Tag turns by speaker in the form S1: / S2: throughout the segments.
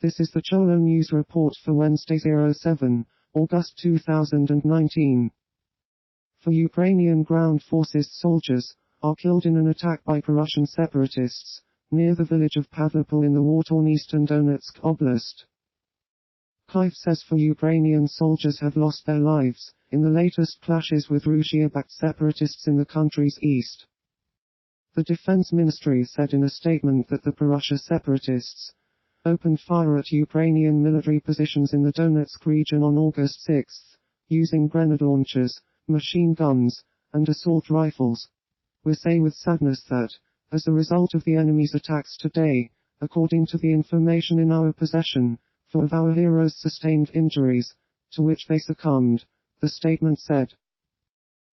S1: This is the Cholo News Report for Wednesday 07 August 2019. For Ukrainian ground forces soldiers are killed in an attack by pro-Russian separatists near the village of Pavlopol in the war-torn eastern Donetsk Oblast. Kyiv says 4 Ukrainian soldiers have lost their lives in the latest clashes with Russia-backed separatists in the country's east. The Defense Ministry said in a statement that the pro-Russia separatists opened fire at Ukrainian military positions in the Donetsk region on August 6, using grenade launchers, machine guns, and assault rifles. We say with sadness that, as a result of the enemy's attacks today, according to the information in our possession, 4 of our heroes sustained injuries, to which they succumbed, the statement said.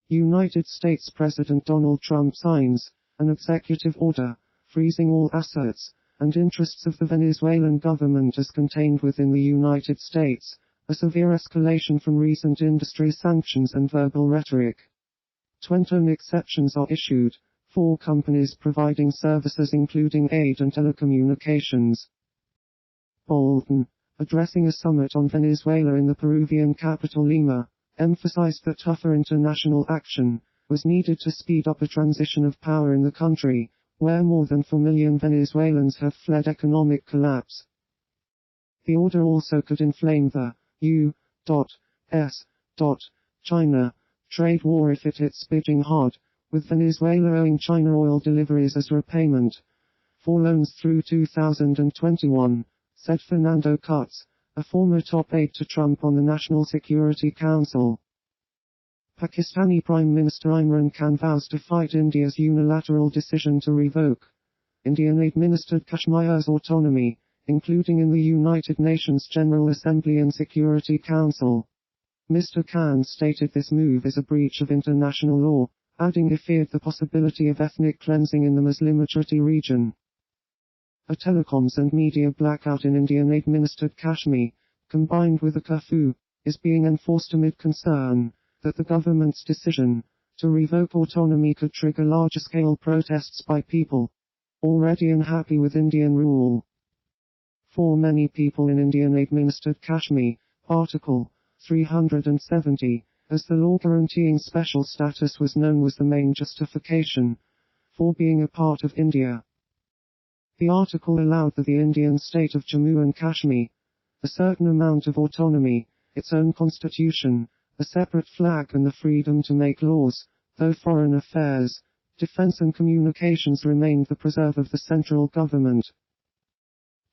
S1: United States President Donald Trump signs an executive order freezing all assets and interests of the Venezuelan government as contained within the United States, a severe escalation from recent industry sanctions and verbal rhetoric. 20 exceptions are issued, 4 companies providing services including aid and telecommunications. Bolton, addressing a summit on Venezuela in the Peruvian capital Lima, emphasized that tougher international action was needed to speed up a transition of power in the country, where more than 4 million Venezuelans have fled economic collapse. The order also could inflame the U.S. China trade war if it hits bidding hard, with Venezuela owing China oil deliveries as repayment for loans through 2021. Said Fernando Cutts, a former top aide to Trump on the National Security Council. Pakistani Prime Minister Imran Khan vows to fight India's unilateral decision to revoke Indian-administered Kashmir's autonomy, including in the United Nations General Assembly and Security Council. Mr. Khan stated this move is a breach of international law, adding he feared the possibility of ethnic cleansing in the Muslim-majority region. A telecoms and media blackout in Indian-administered Kashmir, combined with a curfew, is being enforced amid concern that the government's decision to revoke autonomy could trigger larger-scale protests by people already unhappy with Indian rule. For many people in Indian-administered Kashmir, Article 370, as the law guaranteeing special status was known, was the main justification for being a part of India. The article allowed the Indian state of Jammu and Kashmir a certain amount of autonomy, its own constitution, a separate flag and the freedom to make laws, though foreign affairs, defense and communications remained the preserve of the central government.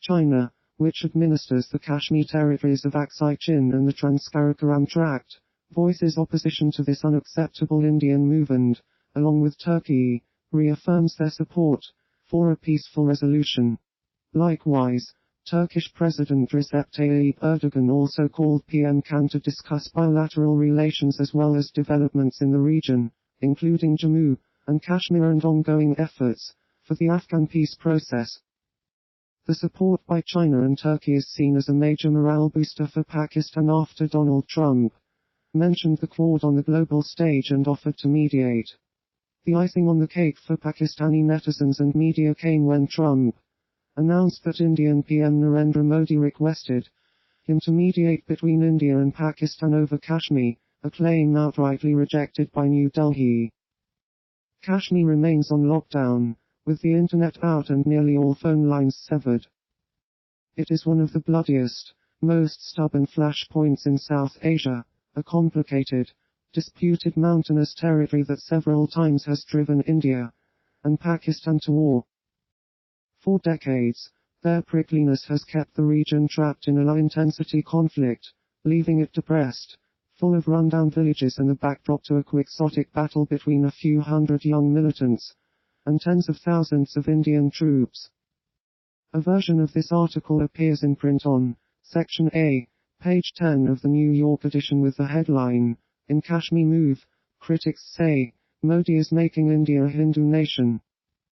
S1: China, which administers the Kashmir territories of Aksai Chin and the Trans-Karakoram Tract, voices opposition to this unacceptable Indian move and, along with Turkey, reaffirms their support for a peaceful resolution. Likewise, Turkish President Recep Tayyip Erdogan also called PM Khan to discuss bilateral relations as well as developments in the region, including Jammu and Kashmir and ongoing efforts for the Afghan peace process. The support by China and Turkey is seen as a major morale booster for Pakistan after Donald Trump mentioned the Quad on the global stage and offered to mediate. The icing on the cake for Pakistani netizens and media came when Trump announced that Indian PM Narendra Modi requested him to mediate between India and Pakistan over Kashmir, a claim outrightly rejected by New Delhi. Kashmir remains on lockdown, with the internet out and nearly all phone lines severed. It is one of the bloodiest, most stubborn flashpoints in South Asia, a complicated, disputed mountainous territory that several times has driven India and Pakistan to war. For decades, their prickliness has kept the region trapped in a low-intensity conflict, leaving it depressed, full of rundown villages and a backdrop to a quixotic battle between a few hundred young militants and tens of thousands of Indian troops. A version of this article appears in print on Section A, page 10 of the New York edition with the headline, "In Kashmir Move, Critics Say, Modi is Making India a Hindu Nation."